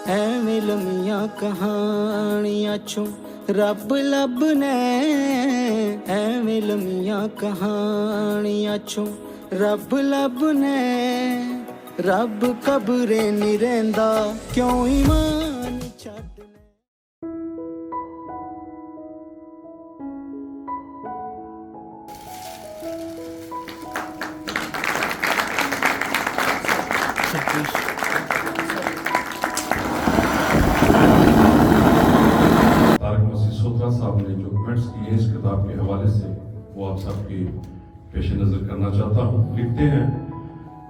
ਐਵੇਂ ਲੰਮੀਆਂ ਕਹਾਣੀਆਂ ਚੋਂ ਰੱਬ ਲੱਭਣਾ, ਐਵੇਂ ਲੰਮੀਆਂ ਕਹਾਣੀਆਂ ਚੋਂ ਰੱਬ ਲੱਭਣਾ। ਰੱਬ ਕਬਰੇ ਨਹੀਂ ਰਹਿੰਦਾ, ਕਿਉਂ ਈਮਾਨ ਛੱਡਣਾ। सोत्रा साहब ने जो कमेंट्स किए इस किताब के हवाले से वो आप सबके पेश नज़र करना चाहता हूँ। लिखते हैं,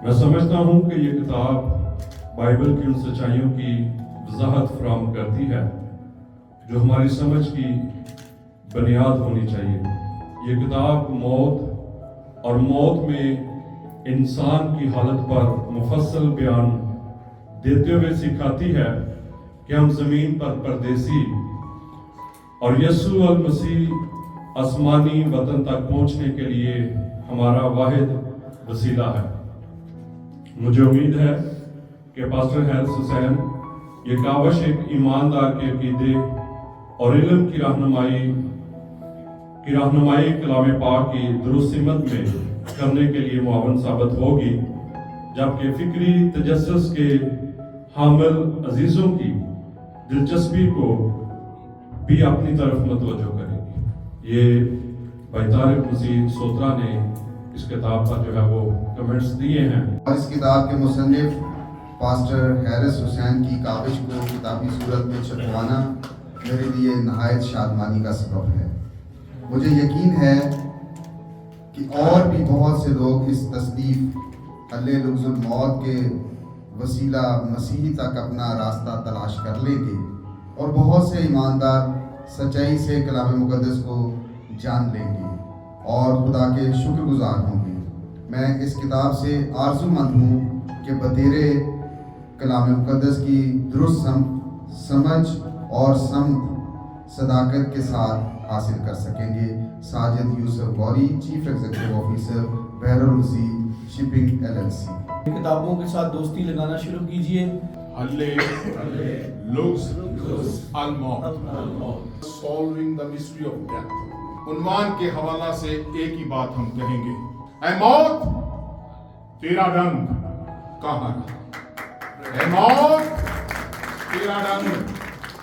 मैं समझता हूँ कि ये किताब बाइबल की उन सच्चाइयों की वजाहत फराहम करती है जो हमारी समझ की बुनियाद होनी चाहिए। ये किताब मौत और मौत में इंसान की हालत पर मुफस्सल बयान देते हुए सिखाती है कि हम ज़मीन पर परदेसी और यीशु अल मसीह आसमानी वतन तक पहुंचने के लिए हमारा वाहिद वसीला है। मुझे उम्मीद है कि पास्टर हैरिस हुसैन ये कावश एक ईमानदार के अकीदे और इल्म की रहनुमाई कलाम पाक की दुरुस्त सिमत में करने के लिए मुआवन साबित होगी, जबकि फिक्री तजस्सुस के हामिल अजीज़ों की दिलचस्पी को भी अपनी तरफ मतवज्जो करेगी। ये भाई तारिक मसीह सोत्रा ने इस किताब पर जो है वो कमेंट्स दिए हैं। और इस किताब के मुसन्निफ पास्टर हैरिस हुसैन की काविश को किताबी सूरत में छपवाना मेरे लिए नहायत शादमानी का सबब है। मुझे यकीन है कि और भी बहुत से लोग इस तसनीफ हल्ले लुग़्ज़ुल मौत के वसीला मसीह तक अपना रास्ता तलाश कर लेंगे और बहुत से ईमानदार सच्चाई से कलाम मुक़द्दस को जान लेंगे और खुदा के शुक्रगुज़ार होंगे। मैं इस किताब से आरज़ूमंद हूँ कि बतेरे कलाम मुक़द्दस की दुरुस्त समझ और सदाकत के साथ हासिल कर सकेंगे। Sajid Yusuf Ghauri, chief executive officer Bahrul Wasi shipping LLC। किताबों के साथ दोस्ती लगाना शुरू कीजिए। Solving the mystery of death। उन्वान के हवाला से एक ही बात हम कहेंगे, ऐ मौत तेरा रंग कहाँ रहा? ऐ मौत तेरा रंग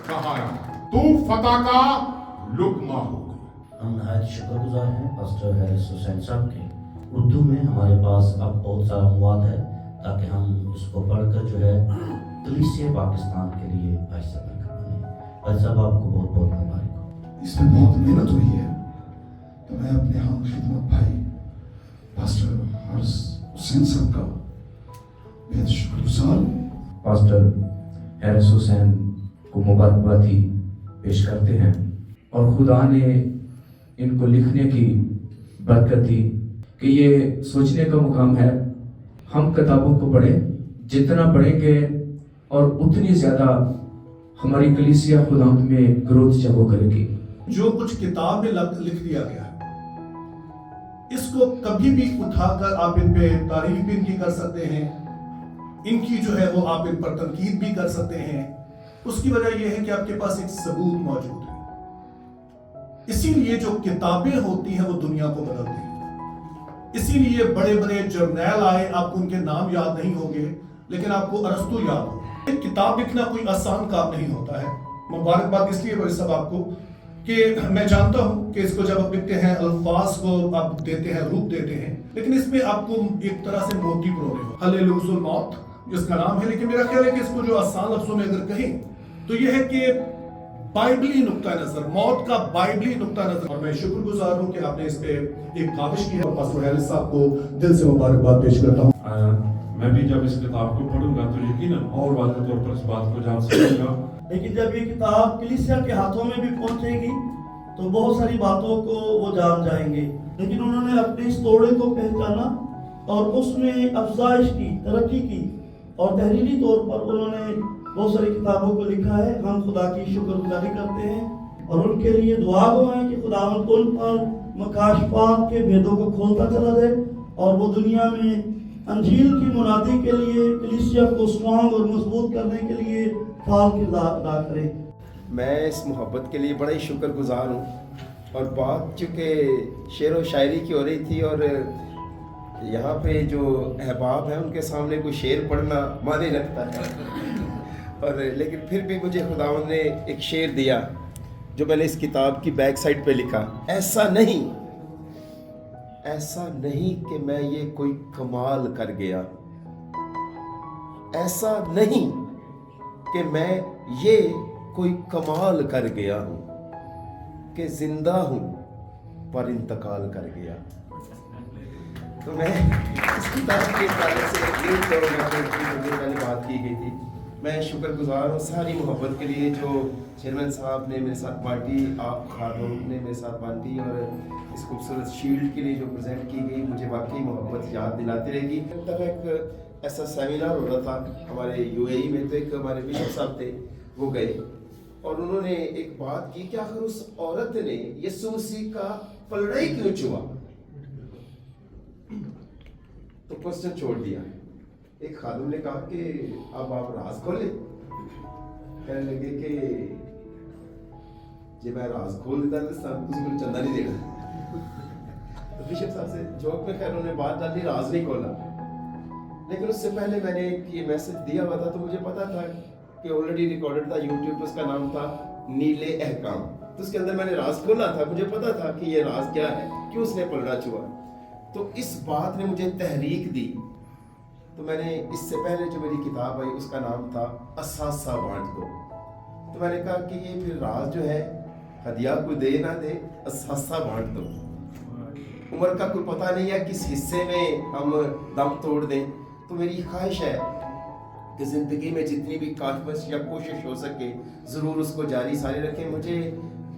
कहाँ रहा? तू फतह का लुक़मा हो गया। हम नहायत शुक्रगुजार हैं पास्टर हैरिस हुसैन साहब के। उर्दू में हमारे पास अब बहुत सारा मवाद है ताकि हम इसको पढ़कर जो है कलीसिया पाकिस्तान के लिए भाई साहब बने। भाई साहब आपको बहुत बहुत मुबारक हो। इसमें बहुत मेहनत हुई है, तो मैं अपने हम खिदमत भाई पास्टर हैरिस हुसैन साहब का बेहद शुक्रगुजार हूँ। पास्टर हैरिस हुसैन को मुबारकबादी पेश करते हैं और खुदा ने इनको लिखने की बरकत दी कि ये सोचने का मुकाम है हम किताबों को पढ़ें, जितना पढ़ेंगे और उतनी ज़्यादा हमारी कलीसिया खुदावंद में ग्रोथ जब वो करेगी। जो कुछ किताब में लिख दिया गया है, इसको कभी भी उठाकर आप इन पे तारीफ भी इनकी कर सकते हैं, इनकी जो है वो आप इन पर तनकीद भी कर सकते हैं। उसकी वजह यह है कि आपके पास एक सबूत मौजूद है। इसीलिए जो किताबें होती हैं वो दुनिया को बदलती हैं। इसीलिए बड़े बड़े जर्नैल आए, आपको उनके नाम याद नहीं होंगे लेकिन आपको अरस्तु याद होगा। एक किताब लिखना कोई आसान काम नहीं होता है। मुबारकबाद इसलिए भाई साहब आपको कि मैं जानता हूं कि इसको जब आप लिखते हैं अल्फाज को आप देते हैं, रूप देते हैं, लेकिन इसमें आपको एक तरह से मोती परोने हो। हल्ले लुग़्ज़ुल मौत जिसका नाम है, लेकिन मेरा ख्याल है कि इसको जो आसान लफ्जों में अगर कहें तो यह है कि बाइबली नुक्ता नजर, मौत का बाइबली नुक्ता नजर। और मैं शुक्रगुजार हूं कि आपने इस पे एक काविश की है और पास्टर हैरिस साहब को दिल से मुबारकबाद पेश करता हूं। मैं भी जब इस किताब को पढ़ूंगा तो यकीनन और वाज़ेह तौर पर इस बात को जान सकूंगा। लेकिन जब ये किताब कलीसिया के हाथों में भी पहुंचेगी तो बहुत सारी बातों को वो जान जाएंगे। लेकिन उन्होंने अपने इस तोड़े को पहचाना और उसमें अफजाइश की, तरक्की की और तहरीरी तौर पर उन्होंने बहुत सारी किताबों को लिखा है। हम खुदा की शुक्रगुजारी करते हैं और उनके लिए दुआ गो है कि खुदा उन पर मकाशफात के भेदों को खोलता चला जाए और वो दुनिया में अंजील की मुनादी के लिए कलीसिया को स्ट्रॉन्ग और मजबूत करने के लिए फाल किरदार अदा करें। मैं इस मोहब्बत के लिए बड़ा ही शुक्रगुजार हूँ। और बात चूँकि शेर व शायरी की हो रही थी और यहाँ पे जो अहबाब हैं उनके सामने कोई शेर पढ़ना माने रखता है और लेकिन फिर भी मुझे खुदावंद ने एक शेर दिया जो मैंने इस किताब की बैक साइड पे लिखा, ऐसा नहीं कि मैं ये कोई कमाल कर गया, ऐसा नहीं कि मैं ये कोई कमाल कर गया हूँ कि जिंदा हूँ पर इंतकाल कर गया। तो मैं इस किताब के ताले से पहले बात की गई थी, मैं शुक्रगुजार हूँ सारी मोहब्बत के लिए जो चेयरमैन साहब ने मेरे साथ बांटी, आप खातून ने मेरे साथ बांटी और इस खूबसूरत शील्ड के लिए जो प्रेजेंट की गई, मुझे वाकई मोहब्बत याद दिलाती रहेगी। एक दफ़ा एक ऐसा सेमिनार हो रहा था हमारे यूएई में, तो एक हमारे बिशप साहब थे, वो गए और उन्होंने एक बात की कि आखिर उस औरत ने यीशु मसीह का पलड़ा ही क्यों छुआ। तो क्वेश्चन छोड़ दिया। एक खादम ने कहा कि अब आप राज खोले। कहने लगे कि जब मैं राज खोल देता तो सब किसी को चंदा नहीं देगा। तो बिशप साहब से जोक में खैर उन्होंने बात डाली, राज नहीं खोला। लेकिन उससे पहले मैंने ये मैसेज दिया हुआ था तो मुझे पता था कि ऑलरेडी रिकॉर्डेड था यूट्यूब पर, उसका नाम था नीले अहकाम। तो उसके अंदर मैंने राज खोला था, मुझे पता था कि ये राज क्या है, क्यों उसने पलड़ा छुआ। तो इस बात ने मुझे तहरीक दी। तो मैंने इससे पहले जो मेरी किताब आई उसका नाम था असासा बांट दो। तो मैंने कहा कि ये फिर राज जो है हदिया को दे ना दे, असासा बांट दो। उम्र का कोई पता नहीं है किस हिस्से में हम दम तोड़ दें। तो मेरी ख्वाहिश है कि ज़िंदगी में जितनी भी काशमश या कोशिश हो सके ज़रूर उसको जारी सारी रखें। मुझे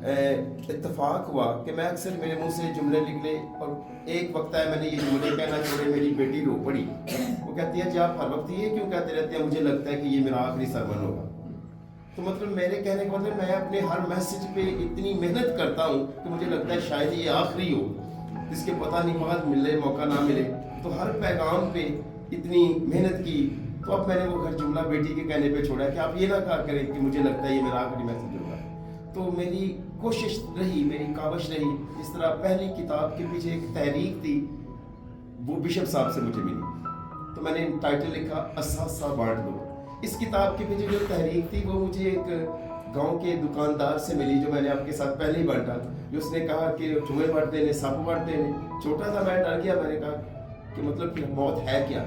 इत्तेफाक हुआ कि मैं अक्सर मेरे मुंह से जुमले निकले और एक वक्त है मैंने ये जुमले कहना छोड़े, मेरी बेटी रो पड़ी। वो कहती है जी आप हर वक्त ये क्यों कहते रहते हैं, मुझे लगता है कि ये मेरा आखिरी सरमन होगा। तो मतलब मेरे कहने का मतलब मैं अपने हर मैसेज पे इतनी मेहनत करता हूँ कि मुझे लगता है शायद ये आखिरी हो, जिसके पता नहीं बाद मिले मौका ना मिले। तो हर पैगाम पे इतनी मेहनत की। तो अब मैंने वो घर जुमला बेटी के कहने पे छोड़ा कि आप ये ना कहा करें कि मुझे लगता है ये मेरा आखिरी मैसेज होगा। तो मेरी कोशिश रही, मेरी काविश रही, इस तरह पहली किताब के पीछे एक तहरीक थी, वो बिशप साहब से मुझे मिली। तो मैंने टाइटल लिखा असासा बांट दो। इस किताब के पीछे जो तहरीक थी वो मुझे एक गांव के दुकानदार से मिली, जो मैंने आपके साथ पहले ही बांटा। जो उसने कहा कि चूहे बांटते ने, सांप बांटते ने। छोटा सा मैं डर गया, मैंने कहा कि मतलब कि मौत है क्या।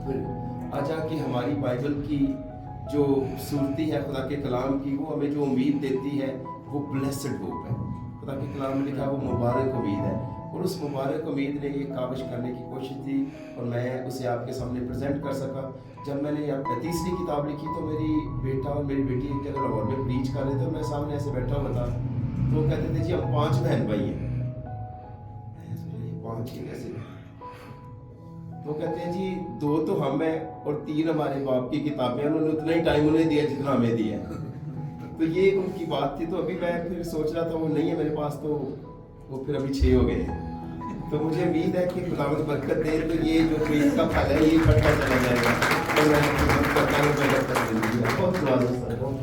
फिर आजा कि हमारी बाइबल की जो खूबसूरती है खुदा के कलाम की, वो हमें जो उम्मीद देती है वो ब्लेसड होप है। खुदा के कलाम में लिखा वो मुबारक उम्मीद है, और उस मुबारक उम्मीद ने ये काविश करने की कोशिश की और मैं उसे आपके सामने प्रेजेंट कर सका। जब मैंने तीसरी किताब लिखी तो मेरी बेटा और मेरी बेटी एक जगह लाहौर में प्रीच कर रहे थे, मैं सामने ऐसे बैठा हुआ था। तो वो कहते थे जी हम 5 बहन भाई हैं। 5 कैसे? तो कहते हैं जी 2 तो हम हैं और 3 हमारे बाप की किताबें, उन्होंने उतना ही टाइम उन्हें दिया जितना हमें दिया। तो ये उनकी बात थी। तो अभी मैं फिर सोच रहा था वो नहीं है मेरे पास, तो वो फिर अभी 6 हो गए। तो मुझे उम्मीद है कि खुदावंद बरकत दे, तो ये जो प्रीच का फल है ये बढ़ता चला जाएगा। तो मैं बहुत